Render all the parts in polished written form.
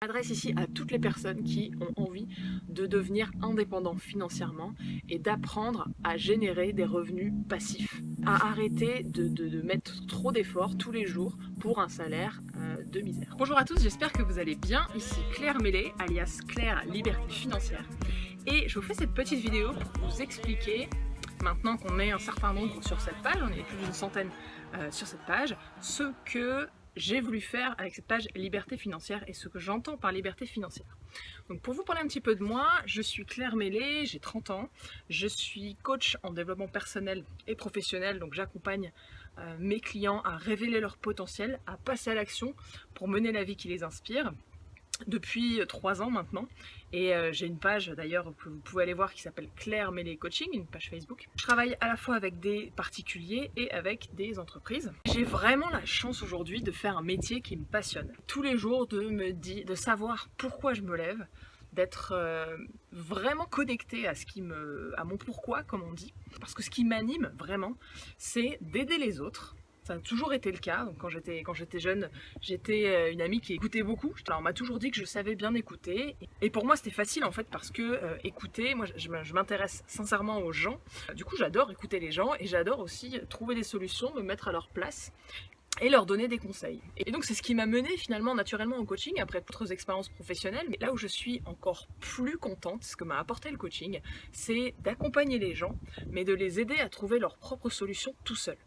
Je m'adresse ici à toutes les personnes qui ont envie de devenir indépendants financièrement et d'apprendre à générer des revenus passifs, à arrêter de mettre trop d'efforts tous les jours pour un salaire de misère. Bonjour à tous, j'espère que vous allez bien. Ici Claire Mellet, alias Claire Liberté Financière. Et je vous fais cette petite vidéo pour vous expliquer, maintenant qu'on est un certain nombre sur cette page, on est plus d'une centaine sur cette page, ce que j'ai voulu faire avec cette page liberté financière et ce que j'entends par liberté financière. Donc pour vous parler un petit peu de moi, je suis Claire Mellet, j'ai 30 ans, je suis coach en développement personnel et professionnel, donc j'accompagne mes clients à révéler leur potentiel, à passer à l'action pour mener la vie qui les inspire depuis 3 ans maintenant, et j'ai une page d'ailleurs que vous pouvez aller voir qui s'appelle Claire Mellet Coaching, une page Facebook. Je travaille à la fois avec des particuliers et avec des entreprises. J'ai vraiment la chance aujourd'hui de faire un métier qui me passionne. Tous les jours de savoir pourquoi je me lève, d'être vraiment connectée à mon pourquoi, comme on dit. Parce que ce qui m'anime vraiment, c'est d'aider les autres. Ça a toujours été le cas. Donc quand j'étais jeune, j'étais une amie qui écoutait beaucoup. Alors on m'a toujours dit que je savais bien écouter. Et pour moi c'était facile en fait parce que écouter, moi je m'intéresse sincèrement aux gens. Du coup j'adore écouter les gens et j'adore aussi trouver des solutions, me mettre à leur place et leur donner des conseils. Et donc c'est ce qui m'a mené finalement naturellement au coaching après d'autres expériences professionnelles. Mais là où je suis encore plus contente, ce que m'a apporté le coaching, c'est d'accompagner les gens, mais de les aider à trouver leurs propres solutions tout seuls.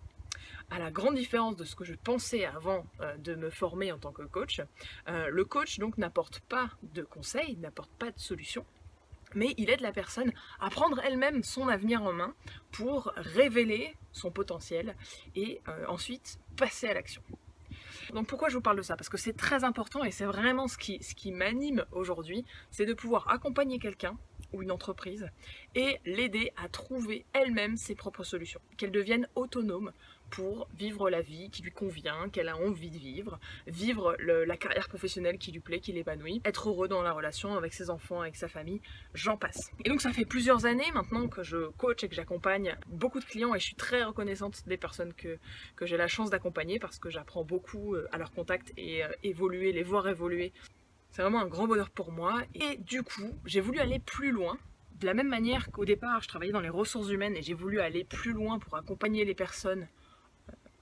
À la grande différence de ce que je pensais avant de me former en tant que coach, le coach donc n'apporte pas de conseils, n'apporte pas de solutions, mais il aide la personne à prendre elle-même son avenir en main pour révéler son potentiel et ensuite passer à l'action. Donc pourquoi je vous parle de ça? Parce que c'est très important et c'est vraiment ce qui m'anime aujourd'hui, c'est de pouvoir accompagner quelqu'un ou une entreprise et l'aider à trouver elle-même ses propres solutions, qu'elle devienne autonome pour vivre la vie qui lui convient, qu'elle a envie de vivre, vivre la carrière professionnelle qui lui plaît, qui l'épanouit, être heureux dans la relation avec ses enfants, avec sa famille, j'en passe. Et donc ça fait plusieurs années maintenant que je coach et que j'accompagne beaucoup de clients et je suis très reconnaissante des personnes que j'ai la chance d'accompagner parce que j'apprends beaucoup à leur contact et évoluer, les voir évoluer. C'est vraiment un grand bonheur pour moi et du coup j'ai voulu aller plus loin. De la même manière qu'au départ je travaillais dans les ressources humaines et j'ai voulu aller plus loin pour accompagner les personnes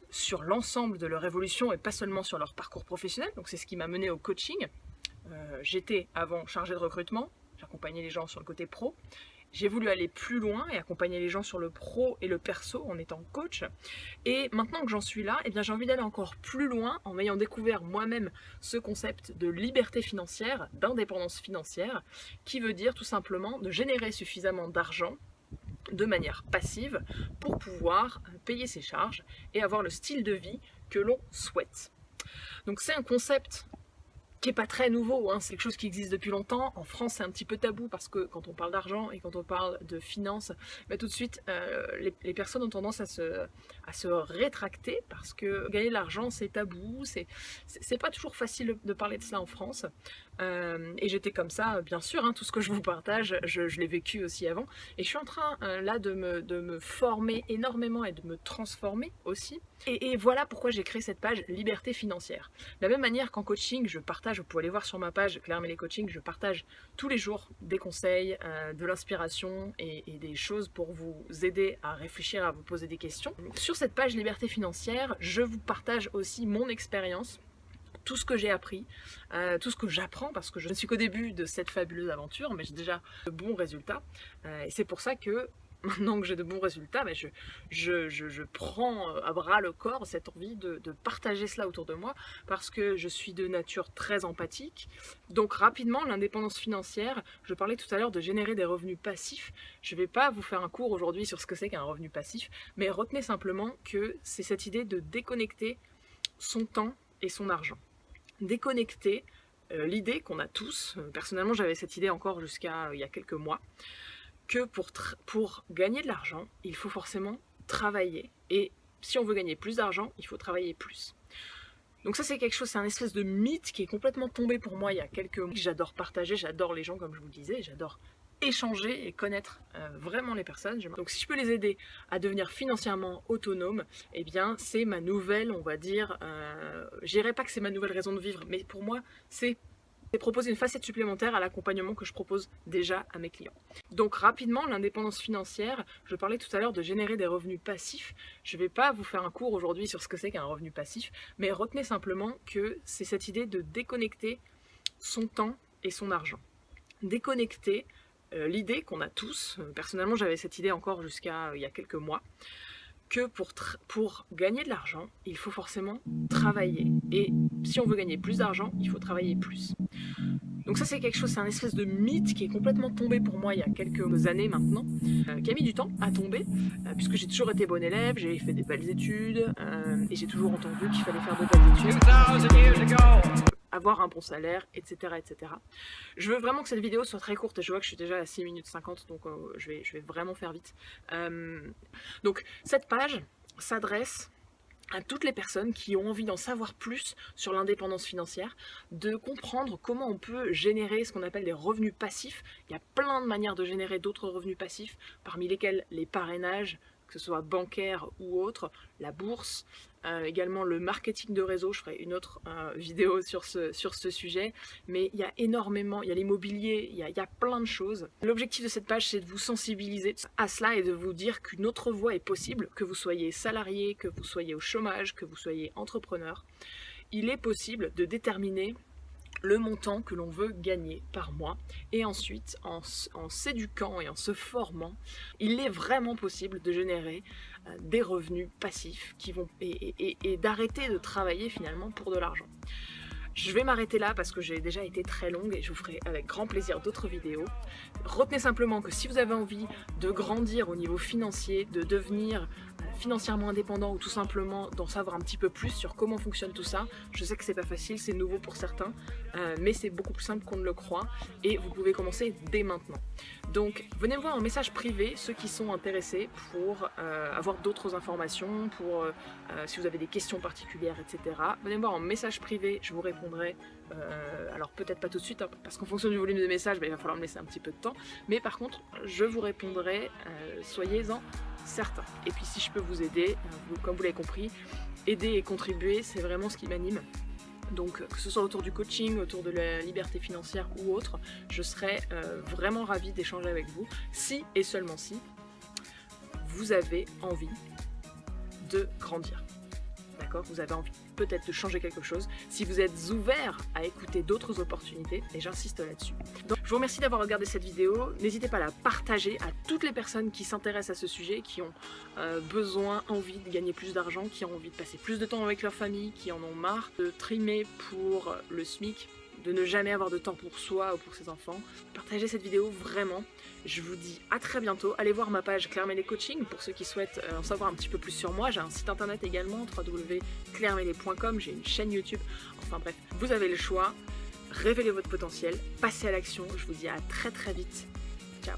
sur l'ensemble de leur évolution et pas seulement sur leur parcours professionnel. Donc c'est ce qui m'a mené au coaching. J'étais avant chargée de recrutement, j'accompagnais les gens sur le côté pro. J'ai voulu aller plus loin et accompagner les gens sur le pro et le perso en étant coach. Et maintenant que j'en suis là, eh bien, j'ai envie d'aller encore plus loin en ayant découvert moi-même ce concept de liberté financière, d'indépendance financière, qui veut dire tout simplement de générer suffisamment d'argent de manière passive pour pouvoir payer ses charges et avoir le style de vie que l'on souhaite. Donc c'est un concept qui n'est pas très nouveau, hein. C'est quelque chose qui existe depuis longtemps. En France, c'est un petit peu tabou parce que quand on parle d'argent et quand on parle de finances, bah, tout de suite, les personnes ont tendance à se rétracter parce que gagner de l'argent, c'est tabou. C'est pas toujours facile de parler de cela en France. Et j'étais comme ça, bien sûr, hein, tout ce que je vous partage, je l'ai vécu aussi avant. Et je suis en train là de me former énormément et de me transformer aussi. Et voilà pourquoi j'ai créé cette page Liberté Financière. De la même manière qu'en coaching, je partage, vous pouvez aller voir sur ma page Claire Mellet Coaching, je partage tous les jours des conseils, de l'inspiration et des choses pour vous aider à réfléchir, à vous poser des questions. Sur cette page Liberté Financière, je vous partage aussi mon expérience, tout ce que j'ai appris, tout ce que j'apprends, parce que je ne suis qu'au début de cette fabuleuse aventure, mais j'ai déjà de bons résultats. Et c'est pour ça que maintenant que j'ai de bons résultats, ben je prends à bras le corps cette envie de partager cela autour de moi, parce que je suis de nature très empathique. Donc rapidement, l'indépendance financière, je parlais tout à l'heure de générer des revenus passifs. Je ne vais pas vous faire un cours aujourd'hui sur ce que c'est qu'un revenu passif, mais retenez simplement que c'est cette idée de déconnecter son temps et son argent. Déconnecter l'idée qu'on a tous, personnellement j'avais cette idée encore jusqu'à il y a quelques mois, que pour gagner de l'argent, il faut forcément travailler. Et si on veut gagner plus d'argent, il faut travailler plus. Donc ça c'est quelque chose, c'est un espèce de mythe qui est complètement tombé pour moi il y a quelques mois. J'adore partager, j'adore les gens comme je vous le disais, j'adore échanger et connaître vraiment les personnes. Donc si je peux les aider à devenir financièrement autonomes, eh bien c'est ma nouvelle, on va dire, je dirais pas que c'est ma nouvelle raison de vivre, mais pour moi c'est C'est proposer une facette supplémentaire à l'accompagnement que je propose déjà à mes clients. Donc rapidement, l'indépendance financière, je parlais tout à l'heure de générer des revenus passifs. Je ne vais pas vous faire un cours aujourd'hui sur ce que c'est qu'un revenu passif, mais retenez simplement que c'est cette idée de déconnecter son temps et son argent. Déconnecter l'idée qu'on a tous, personnellement j'avais cette idée encore jusqu'à il y a quelques mois, que pour gagner de l'argent, il faut forcément travailler. Et si on veut gagner plus d'argent, il faut travailler plus. Donc ça c'est quelque chose, c'est un espèce de mythe qui est complètement tombé pour moi il y a quelques années maintenant, qui a mis du temps à tomber, puisque j'ai toujours été bon élève, j'ai fait des belles études, et j'ai toujours entendu qu'il fallait faire de belles études, avoir un bon salaire, etc., etc. Je veux vraiment que cette vidéo soit très courte, et je vois que je suis déjà à 6 minutes 50, donc je vais vraiment faire vite. Donc cette page s'adresse à toutes les personnes qui ont envie d'en savoir plus sur l'indépendance financière, de comprendre comment on peut générer ce qu'on appelle des revenus passifs. Il y a plein de manières de générer d'autres revenus passifs, parmi lesquels les parrainages, que ce soit bancaire ou autre, la bourse, également le marketing de réseau, je ferai une autre vidéo sur ce sujet, mais il y a énormément, il y a l'immobilier, il y a plein de choses. L'objectif de cette page, c'est de vous sensibiliser à cela et de vous dire qu'une autre voie est possible, que vous soyez salarié, que vous soyez au chômage, que vous soyez entrepreneur. Il est possible de déterminer le montant que l'on veut gagner par mois, et ensuite en s'éduquant et en se formant, il est vraiment possible de générer des revenus passifs qui vont, et d'arrêter de travailler finalement pour de l'argent. Je vais m'arrêter là parce que j'ai déjà été très longue et je vous ferai avec grand plaisir d'autres vidéos. Retenez simplement que si vous avez envie de grandir au niveau financier, de devenir financièrement indépendant ou tout simplement d'en savoir un petit peu plus sur comment fonctionne tout ça, je sais que c'est pas facile, c'est nouveau pour certains, mais c'est beaucoup plus simple qu'on ne le croit et vous pouvez commencer dès maintenant. Donc venez me voir en message privé ceux qui sont intéressés pour avoir d'autres informations, pour si vous avez des questions particulières, etc. Venez me voir en message privé, je vous répondrai. Alors peut-être pas tout de suite, hein, parce qu'en fonction du volume de messages, il va falloir me laisser un petit peu de temps. Mais par contre, je vous répondrai, soyez-en certains. Et puis si je peux vous aider, comme vous l'avez compris, aider et contribuer, c'est vraiment ce qui m'anime. Donc que ce soit autour du coaching, autour de la liberté financière ou autre, je serais vraiment ravie d'échanger avec vous, si et seulement si vous avez envie de grandir. D'accord ? Vous avez envie peut-être de changer quelque chose, si vous êtes ouvert à écouter d'autres opportunités, et j'insiste là-dessus. Donc, je vous remercie d'avoir regardé cette vidéo, n'hésitez pas à la partager à toutes les personnes qui s'intéressent à ce sujet, qui ont besoin, envie de gagner plus d'argent, qui ont envie de passer plus de temps avec leur famille, qui en ont marre de trimer pour le SMIC, de ne jamais avoir de temps pour soi ou pour ses enfants. Partagez cette vidéo vraiment. Je vous dis à très bientôt. Allez voir ma page Claire Mellet Coaching pour ceux qui souhaitent en savoir un petit peu plus sur moi. J'ai un site internet également, www.clairemellet.com. J'ai une chaîne YouTube. Enfin bref, vous avez le choix. Révélez votre potentiel, passez à l'action. Je vous dis à très très vite. Ciao.